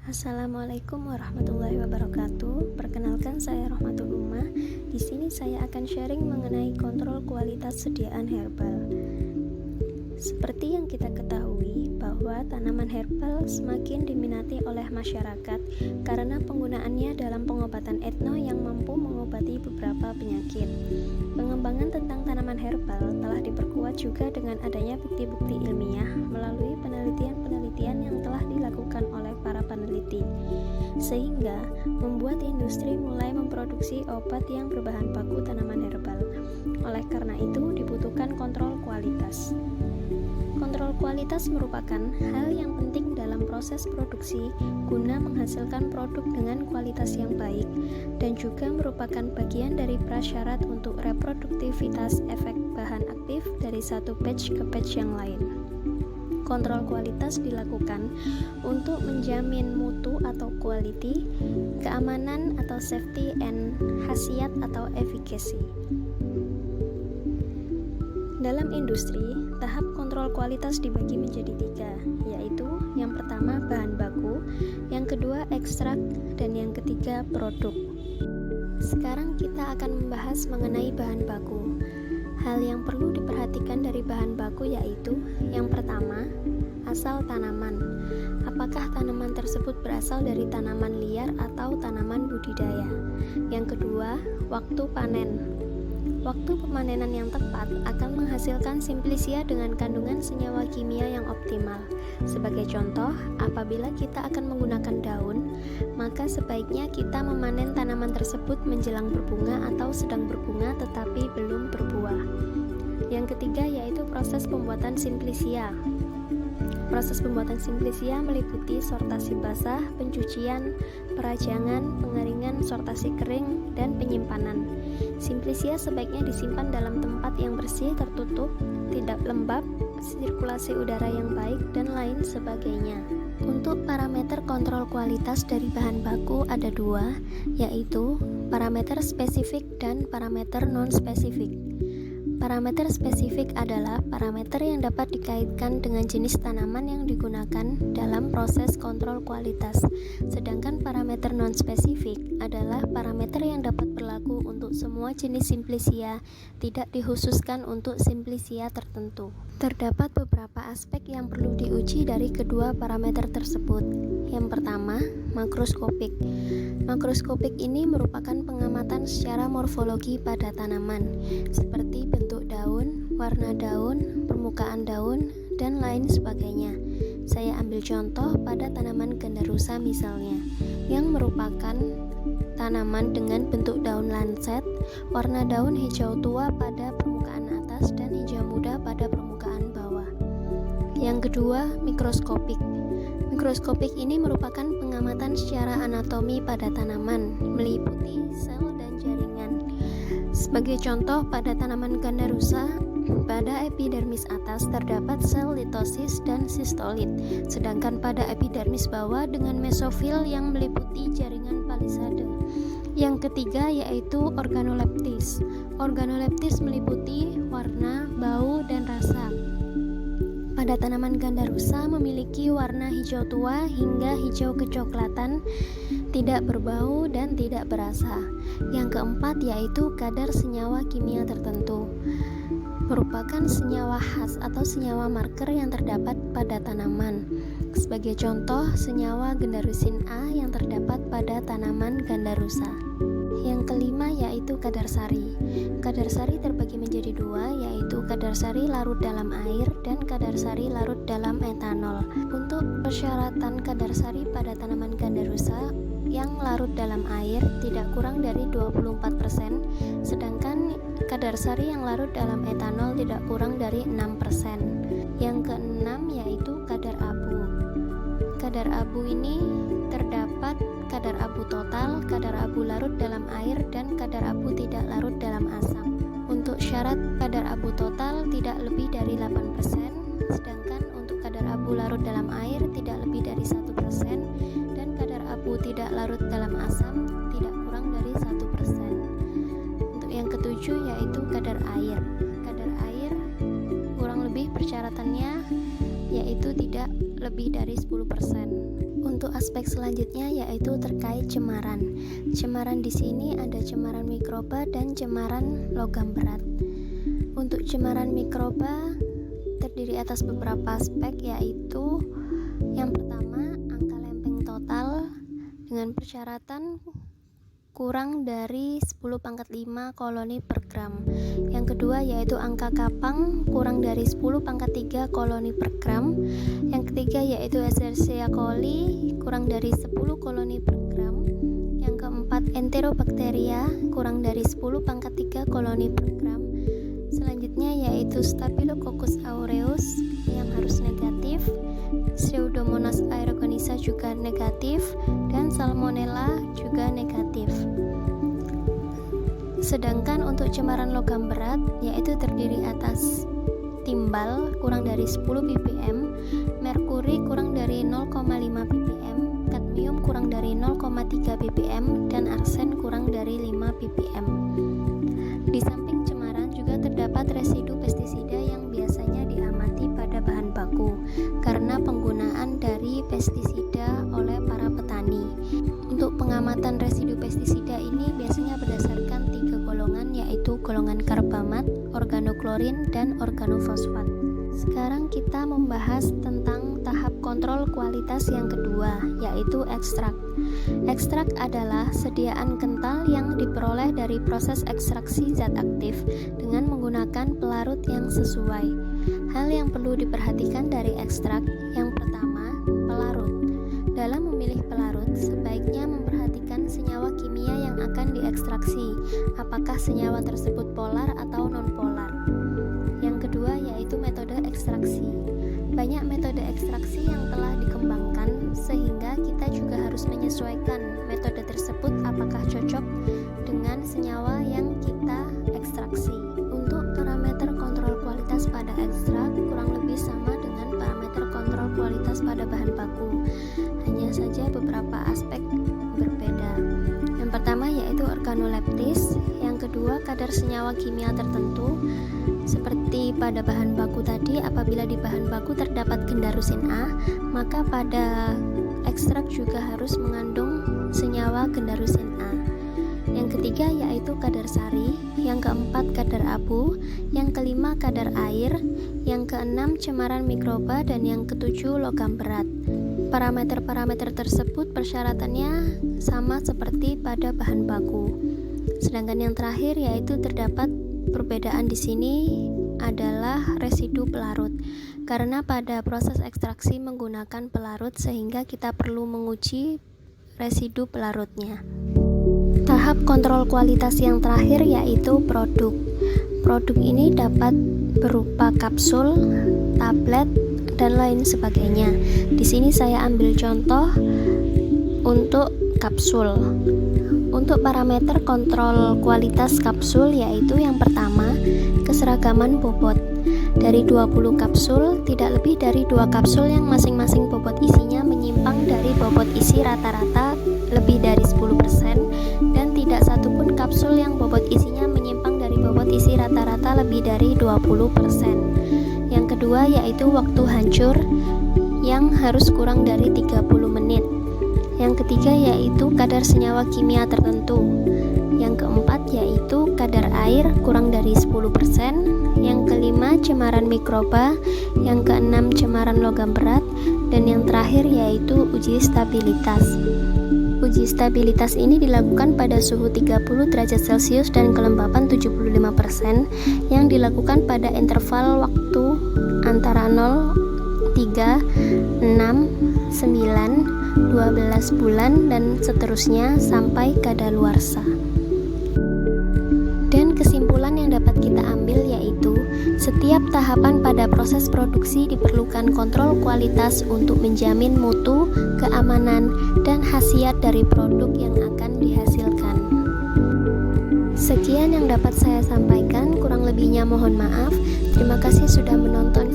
Assalamualaikum warahmatullahi wabarakatuh. Perkenalkan, saya Rohmatul Ummah. Di sini saya akan sharing mengenai kontrol kualitas sediaan herbal. Seperti yang kita ketahui bahwa tanaman herbal semakin diminati oleh masyarakat karena penggunaannya dalam pengobatan etno yang mampu mengobati beberapa penyakit. Pengembangan tentang tanaman herbal telah diperkuat juga dengan adanya bukti-bukti ilmiah melalui penelitian-penelitian yang telah dilakukan oleh para peneliti, sehingga membuat industri mulai memproduksi obat yang berbahan baku tanaman herbal. Oleh karena itu, dibutuhkan kontrol kualitas. Kontrol kualitas merupakan hal yang penting dalam proses produksi guna menghasilkan produk dengan kualitas yang baik dan juga merupakan bagian dari prasyarat untuk reproduktivitas efek bahan aktif dari satu batch ke batch yang lain. Kontrol kualitas dilakukan untuk menjamin mutu atau quality, keamanan atau safety and khasiat atau efficacy. Dalam industri, tahap kontrol kualitas dibagi menjadi 3, yaitu yang pertama bahan baku, yang kedua ekstrak, dan yang ketiga produk. Sekarang kita akan membahas mengenai bahan baku. Hal yang perlu diperhatikan dari bahan baku yaitu yang pertama, asal tanaman. Apakah tanaman tersebut berasal dari tanaman liar atau tanaman budidaya? Yang kedua, waktu panen. Waktu pemanenan yang tepat akan menghasilkan simplisia dengan kandungan senyawa kimia yang optimal. Sebagai contoh, apabila kita akan menggunakan daun, maka sebaiknya kita memanen tanaman tersebut menjelang berbunga atau sedang berbunga tetapi belum berbuah. Yang ketiga yaitu proses pembuatan simplisia. Proses pembuatan simplisia meliputi sortasi basah, pencucian, perajangan, pengeringan, sortasi kering, dan penyimpanan. Simplisia sebaiknya disimpan dalam tempat yang bersih, tertutup, tidak lembab, sirkulasi udara yang baik, dan lain sebagainya. Untuk parameter kontrol kualitas dari bahan baku ada 2, yaitu parameter spesifik dan parameter non-spesifik. Parameter spesifik adalah parameter yang dapat dikaitkan dengan jenis tanaman yang digunakan dalam proses kontrol kualitas. Sedangkan parameter non-spesifik adalah parameter yang dapat berlaku untuk semua jenis simplisia, tidak dikhususkan untuk simplisia tertentu. Terdapat beberapa aspek yang perlu diuji dari kedua parameter tersebut. Yang pertama, makroskopik. Makroskopik ini merupakan pengamatan secara morfologi pada tanaman, seperti bentuk daun, warna daun, permukaan daun, dan lain sebagainya. Saya ambil contoh pada tanaman gandarusa misalnya, yang merupakan tanaman dengan bentuk daun lancet, warna daun hijau tua pada permukaan atas dan hijau muda pada permukaan bawah. Yang kedua, mikroskopik. Mikroskopik ini merupakan pengamatan secara anatomi pada tanaman, meliputi sel dan jaringan. Sebagai contoh, pada tanaman gandarusa, pada epidermis atas terdapat sel litosis dan sistolit, sedangkan pada epidermis bawah dengan mesofil yang meliputi jaringan palisade. Yang ketiga yaitu organoleptis. Organoleptis meliputi warna, bau, dan rasa. Pada tanaman gandarusa memiliki warna hijau tua hingga hijau kecoklatan, tidak berbau dan tidak berasa. Yang keempat yaitu kadar senyawa kimia tertentu. Merupakan senyawa khas atau senyawa marker yang terdapat pada tanaman. Sebagai contoh, senyawa gandarusin A yang terdapat pada tanaman gandarusa. Yang kelima yaitu kadar sari. Kadar sari terbagi menjadi 2, yaitu kadar sari larut dalam air dan kadar sari larut dalam etanol. Untuk persyaratan kadar sari pada tanaman gandarusa yang larut dalam air tidak kurang dari 24%, sedangkan kadar sari yang larut dalam etanol tidak kurang dari 6%. Yang keenam yaitu kadar abu. Kadar abu ini terdapat kadar abu total, kadar abu larut dalam air, dan kadar abu tidak larut dalam asam. Untuk syarat kadar abu total tidak lebih dari 8%, sedangkan untuk kadar abu larut dalam air tidak lebih dari 1%, dan kadar abu tidak larut dalam asam tidak kurang dari 1%. Untuk yang ketujuh yaitu kadar air. Kadar air kurang lebih persyaratannya yaitu tidak lebih dari 10%. Untuk aspek selanjutnya yaitu terkait cemaran. Cemaran di sini ada cemaran mikroba dan cemaran logam berat. Untuk cemaran mikroba terdiri atas beberapa aspek, yaitu yang pertama angka lempeng total dengan persyaratan kurang dari 10 pangkat 5 koloni per gram. Yang kedua yaitu angka kapang kurang dari 10 pangkat 3 koloni per gram. Yang ketiga yaitu Escherichia coli kurang dari 10 koloni per gram. Yang keempat Enterobacteria kurang dari 10 pangkat 3 koloni per gram. Selanjutnya yaitu Staphylococcus aureus yang harus negatif, Pseudomonas aerogonisa juga negatif, dan Salmonella juga negatif. Sedangkan untuk cemaran logam berat yaitu terdiri atas timbal kurang dari 10 ppm, merkuri kurang dari 0,5 ppm, kadmium kurang dari 0,3 ppm, dan arsen kurang dari 5 ppm. Di samping cemaran juga terdapat residu pestisida yang biasanya diamati pada bahan baku karena penggunaan dari pestisida oleh para petani. Untuk pengamatan residu pestisida ini biasanya berdasarkan 3 golongan, yaitu golongan karbamat, organoklorin, dan organofosfat. Sekarang kita membahas tentang tahap kontrol kualitas yang kedua, yaitu ekstrak. Ekstrak adalah sediaan kental yang diperoleh dari proses ekstraksi zat aktif dengan menggunakan pelarut yang sesuai. Hal yang perlu diperhatikan dari ekstrak, yang pertama, pelarut. Dalam memilih pelarut, sebaiknya memperhatikan senyawa kimia yang akan diekstraksi, apakah senyawa tersebut polar atau non-polar. Yang kedua yaitu metode ekstraksi. Banyak metode ekstraksi yang telah dikembangkan sehingga kita juga harus menyesuaikan metode tersebut apakah cocok dengan senyawa yang kita ekstraksi. Untuk parameter kontrol kualitas pada ekstrak kurang lebih sama dengan parameter kontrol kualitas pada bahan baku. Hanya saja beberapa aspek berbeda. Yang pertama yaitu organoleptis, yang kedua kadar senyawa kimia tertentu. Seperti pada bahan baku tadi, apabila di bahan baku terdapat gendarusin A, maka pada ekstrak juga harus mengandung senyawa gendarusin A. Yang ketiga yaitu kadar sari, yang keempat kadar abu, yang kelima kadar air, yang keenam cemaran mikroba, dan yang ketujuh logam berat. Parameter-parameter tersebut persyaratannya sama seperti pada bahan baku. Sedangkan yang terakhir yaitu terdapat perbedaan di sini adalah residu pelarut. Karena pada proses ekstraksi menggunakan pelarut sehingga kita perlu menguji residu pelarutnya. Tahap kontrol kualitas yang terakhir yaitu produk. Produk ini dapat berupa kapsul, tablet, dan lain sebagainya. Di sini saya ambil contoh untuk kapsul. Untuk parameter kontrol kualitas kapsul yaitu yang pertama, keseragaman bobot. Dari 20 kapsul, tidak lebih dari 2 kapsul yang masing-masing bobot isinya menyimpang dari bobot isi rata-rata lebih dari 10%, dan tidak satupun kapsul yang bobot isinya menyimpang dari bobot isi rata-rata lebih dari 20%. Yang kedua yaitu waktu hancur yang harus kurang dari 30 menit. Yang ketiga yaitu kadar senyawa kimia tertentu. Yang keempat yaitu kadar air kurang dari 10%. Yang kelima cemaran mikroba. Yang keenam cemaran logam berat. Dan yang terakhir yaitu uji stabilitas. Uji stabilitas ini dilakukan pada suhu 30 derajat Celcius dan kelembapan 75% yang dilakukan pada interval waktu antara 0, 3, 6, 9, 12 bulan dan seterusnya sampai kadaluarsa. Dan kesimpulan yang dapat kita ambil yaitu setiap tahapan pada proses produksi diperlukan kontrol kualitas untuk menjamin mutu, keamanan, dan khasiat dari produk yang akan dihasilkan. Sekian yang dapat saya sampaikan, kurang lebihnya mohon maaf. Terima kasih sudah menonton